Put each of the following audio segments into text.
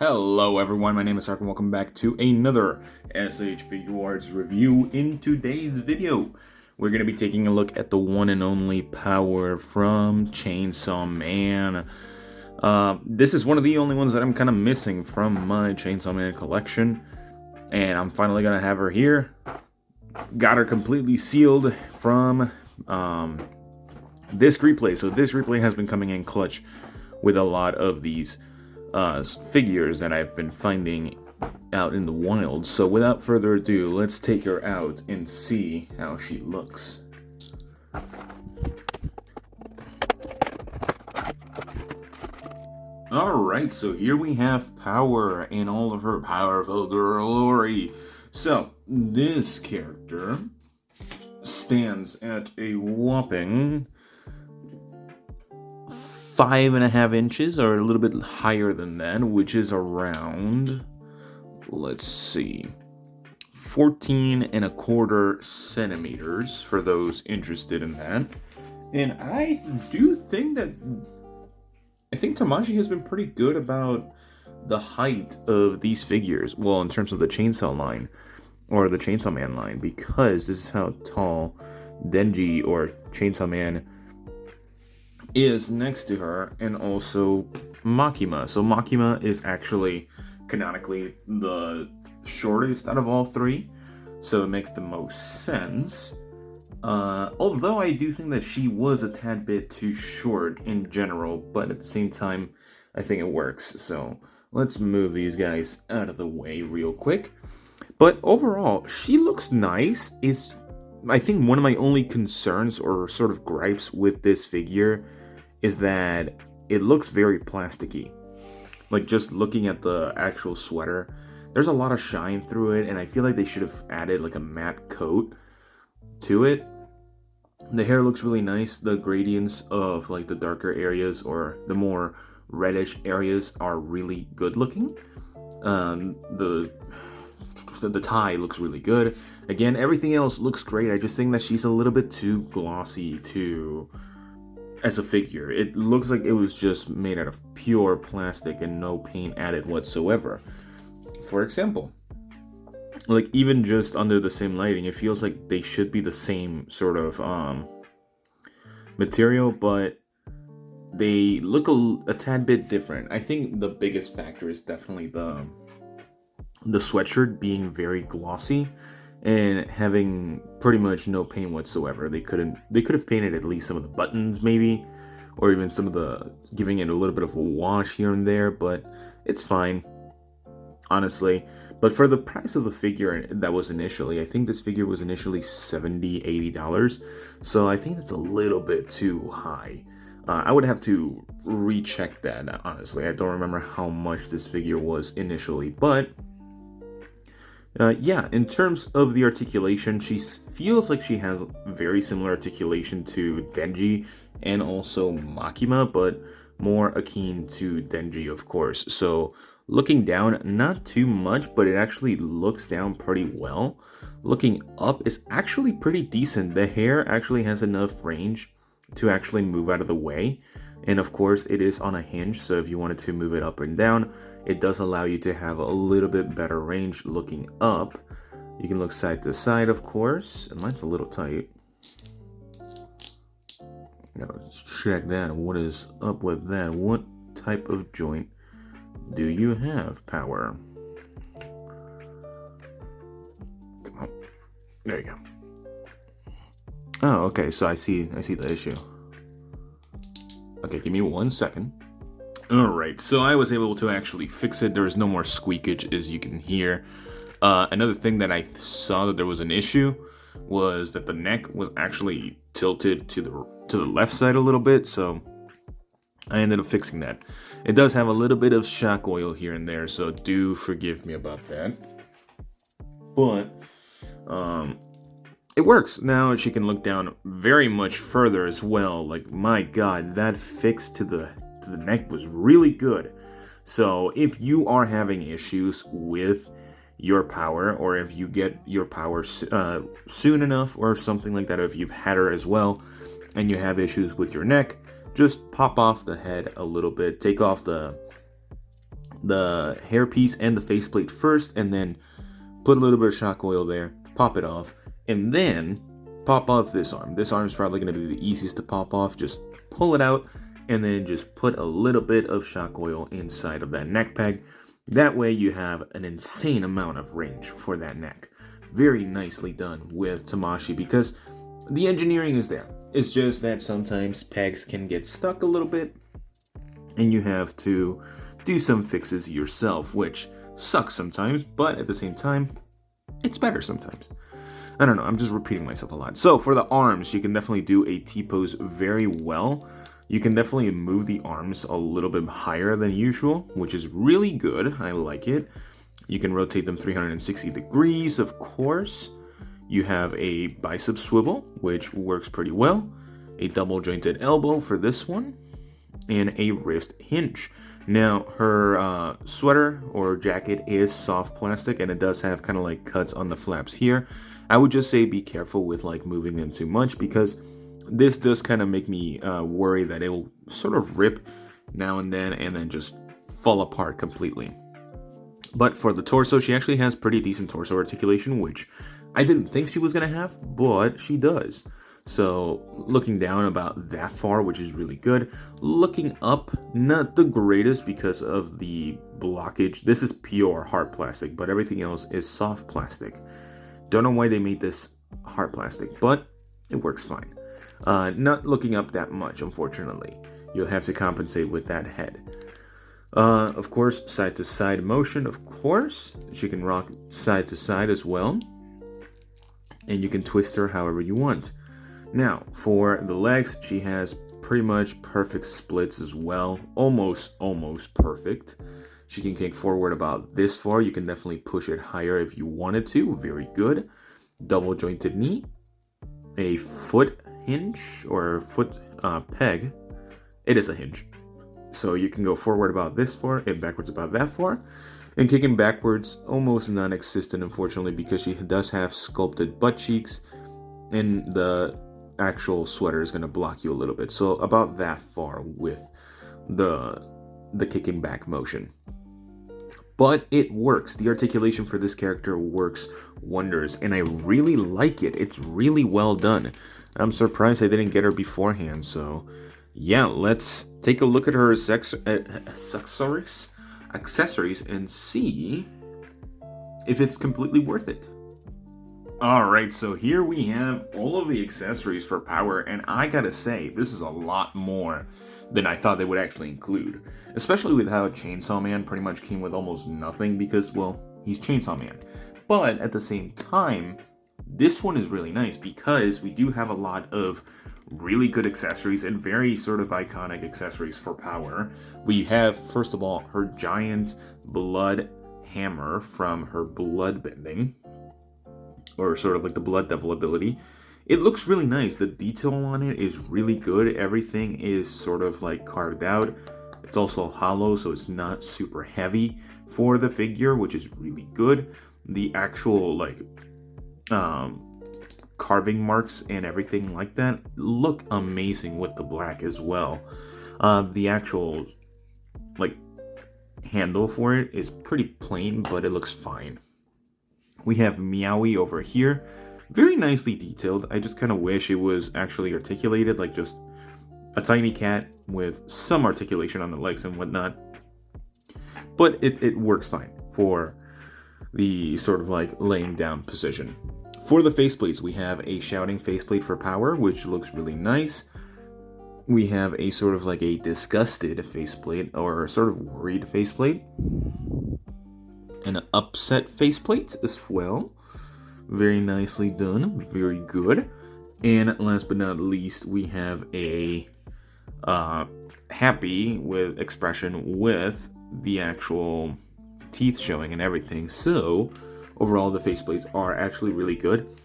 Hello everyone, my name is Sark and welcome back to another SH Figuarts review. In today's video, we're going to be taking a look at the one and only Power from Chainsaw Man. This is one of the only ones that I'm kind of missing from my Chainsaw Man collection, and I'm finally going to have her here. Got her completely sealed from disc replay. So disc replay has been coming in clutch with a lot of these figures that I've been finding out in the wild. So without further ado, let's take her out and see how she looks. Alright, so here we have Power in all of her powerful glory. So, this character stands at a whopping 5.5 inches, or a little bit higher than that, which is around, let's see, 14.25 centimeters for those interested in that. And I think Tamashi has been pretty good about the height of these figures. Well, in terms of the Chainsaw line, or the Chainsaw Man line, because this is how tall Denji, or Chainsaw Man, is next to her, and also Makima. So Makima is actually canonically the shortest out of all three, so it makes the most sense. Although I do think that she was a tad bit too short in general, but at the same time, I think it works. So let's move these guys out of the way real quick. But overall, she looks nice. I think one of my only concerns or sort of gripes with this figure is that it looks very plasticky. Like, just looking at the actual sweater, there's a lot of shine through it, and I feel like they should have added like a matte coat to it. The hair looks really nice. The gradients of like the darker areas or the more reddish areas are really good looking. The tie looks really good. Again, everything else looks great. I just think that she's a little bit too glossy as a figure. It looks like it was just made out of pure plastic and no paint added whatsoever. For example, like even just under the same lighting, it feels like they should be the same sort of material, but they look a tad bit different. I think the biggest factor is definitely the sweatshirt being very glossy and having pretty much no paint whatsoever. They could have painted at least some of the buttons, maybe, or even some of the, giving it a little bit of a wash here and there, but it's fine, honestly. But for the price of the figure that was initially, I think this figure was initially $70-$80, so I think that's a little bit too high. I would have to recheck that, honestly. I don't remember how much this figure was initially, but yeah, in terms of the articulation, she feels like she has very similar articulation to Denji and also Makima, but more akin to Denji, of course. So looking down, not too much, but it actually looks down pretty well. Looking up is actually pretty decent. The hair actually has enough range to actually move out of the way. And of course, it is on a hinge, so if you wanted to move it up and down, it does allow you to have a little bit better range looking up. You can look side to side, of course. And mine's a little tight. Now let's check that. What is up with that? What type of joint do you have, Power? Come on. There you go. Oh, okay. So I see the issue. Okay, give me 1 second. Alright, so I was able to actually fix it. There was no more squeakage, as you can hear. Another thing that I saw that there was an issue was that the neck was actually tilted to the left side a little bit, so I ended up fixing that. It does have a little bit of shock oil here and there, so do forgive me about that. But it works. Now she can look down very much further as well. Like, my god, that fix to the neck was really good. So if you are having issues with your Power, or if you get your Power soon enough or something like that, or if you've had her as well and you have issues with your neck, just pop off the head a little bit, take off the the hairpiece and the faceplate first, and then put a little bit of shock oil there, pop it off, and then pop off this arm. This arm is probably going to be the easiest to pop off. Just pull it out and then just put a little bit of shock oil inside of that neck peg. That way you have an insane amount of range for that neck. Very nicely done with Tamashii, because the engineering is there. It's just that sometimes pegs can get stuck a little bit and you have to do some fixes yourself, which sucks sometimes, but at the same time, it's better sometimes. I don't know, I'm just repeating myself a lot. So for the arms, you can definitely do a T-pose very well. You can definitely move the arms a little bit higher than usual, which is really good. I like it. You can rotate them 360 degrees, of course. You have a bicep swivel, which works pretty well. A double jointed elbow for this one, and a wrist hinge. Now, her sweater or jacket is soft plastic, and it does have kind of like cuts on the flaps here. I would just say be careful with like moving them too much, because this does kind of make me worry that it will sort of rip now and then just fall apart completely. But for the torso, she actually has pretty decent torso articulation, which I didn't think she was going to have, but she does. So looking down about that far, which is really good. Looking up, not the greatest because of the blockage. This is pure hard plastic, but everything else is soft plastic. Don't know why they made this hard plastic, but it works fine. Not looking up that much, unfortunately. You'll have to compensate with that head. Of course, side to side motion, of course. She can rock side to side as well. And you can twist her however you want. Now, for the legs, she has pretty much perfect splits as well. Almost perfect. She can kick forward about this far. You can definitely push it higher if you wanted to. Very good. Double jointed knee. A foot hinge or foot peg. It is a hinge. So you can go forward about this far and backwards about that far. And kicking backwards, almost non-existent, unfortunately, because she does have sculpted butt cheeks, and the actual sweater is going to block you a little bit. So about that far with the kicking back motion. But it works. The articulation for this character works wonders, and I really like it. It's really well done. I'm surprised I didn't get her beforehand, so yeah, let's take a look at her accessories and see if it's completely worth it. Alright, so here we have all of the accessories for Power, and I gotta say, this is a lot more than I thought they would actually include. Especially with how Chainsaw Man pretty much came with almost nothing because, well, he's Chainsaw Man. But at the same time, this one is really nice because we do have a lot of really good accessories and very sort of iconic accessories for Power. We have, first of all, her giant blood hammer from her bloodbending, or sort of like the Blood Devil ability. It looks really nice. The detail on it is really good. Everything is sort of like carved out. It's also hollow, so it's not super heavy for the figure, which is really good. The actual like carving marks and everything like that look amazing with the black as well. The actual like handle for it is pretty plain, but it looks fine. We have Meowie over here, very nicely detailed. I just kind of wish it was actually articulated, like just a tiny cat with some articulation on the legs and whatnot. But it works fine for the sort of like laying down position. For the faceplates, we have a shouting faceplate for Power, which looks really nice. We have a sort of like a disgusted faceplate, or sort of worried faceplate. An upset faceplate as well. Very nicely done. Very good. And last but not least, we have a happy with expression with the actual teeth showing and everything. So overall, the faceplates are actually really good.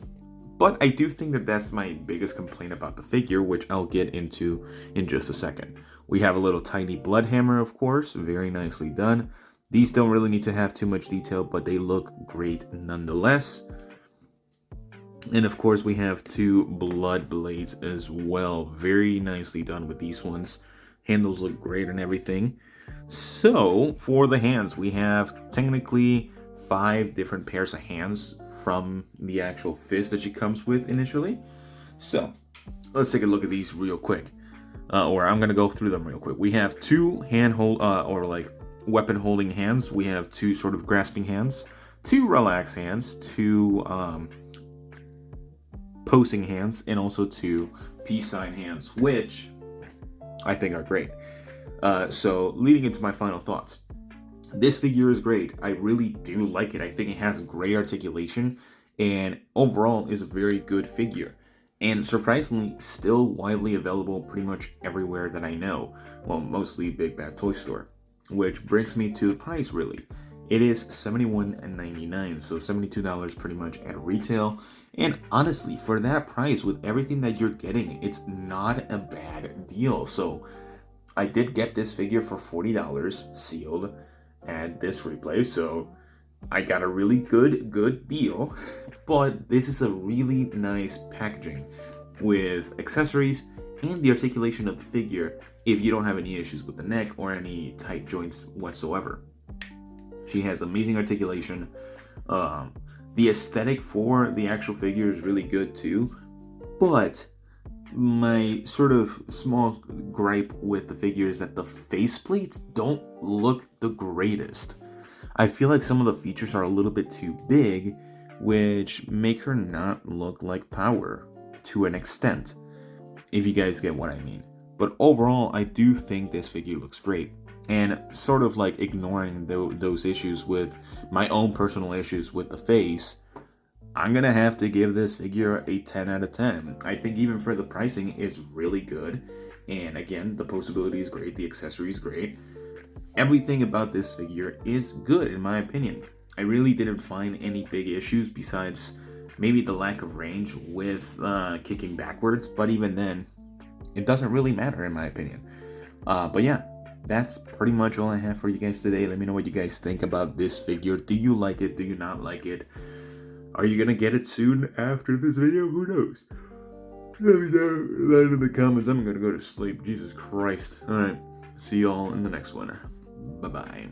But I do think that that's my biggest complaint about the figure, which I'll get into in just a second. We have a little tiny blood hammer, of course. Very nicely done. These don't really need to have too much detail, but they look great nonetheless. And of course, we have two blood blades as well. Very nicely done with these ones. Handles look great and everything. So for the hands, we have technically 5 different pairs of hands from the actual fist that she comes with initially. So let's take a look at these real quick. Or I'm gonna go through them real quick. We have 2 or like weapon holding hands. We have 2 sort of grasping hands, 2 relax hands, 2 posing hands, and also 2 peace sign hands, which I think are great. So leading into my final thoughts, this figure is great. I really do like it. I think it has great articulation and overall is a very good figure. And surprisingly, still widely available pretty much everywhere that I know. Well, mostly Big Bad Toy Store. Which brings me to the price, really. It is $71.99, so $72 pretty much at retail. And honestly, for that price, with everything that you're getting, it's not a bad deal. So I did get this figure for $40 sealed at this replay, so I got a really good deal. But this is a really nice packaging with accessories and the articulation of the figure if you don't have any issues with the neck or any tight joints whatsoever. She has amazing articulation. The aesthetic for the actual figure is really good too, but my sort of small gripe with the figure is that the faceplates don't look the greatest. I feel like some of the features are a little bit too big, which make her not look like Power to an extent, if you guys get what I mean. But overall, I do think this figure looks great. And sort of like ignoring those issues with my own personal issues with the face, I'm gonna have to give this figure a 10 out of 10. I think even for the pricing, it's really good. And again, the posability is great, the accessory is great. Everything about this figure is good in my opinion. I really didn't find any big issues besides maybe the lack of range with kicking backwards, but even then, it doesn't really matter in my opinion. But yeah, that's pretty much all I have for you guys today. Let me know what you guys think about this figure. Do you like it? Do you not like it? Are you gonna get it soon after this video? Who knows? Let me know that in the comments. I'm gonna go to sleep. Jesus Christ. Alright, see y'all in the next one. Bye-bye.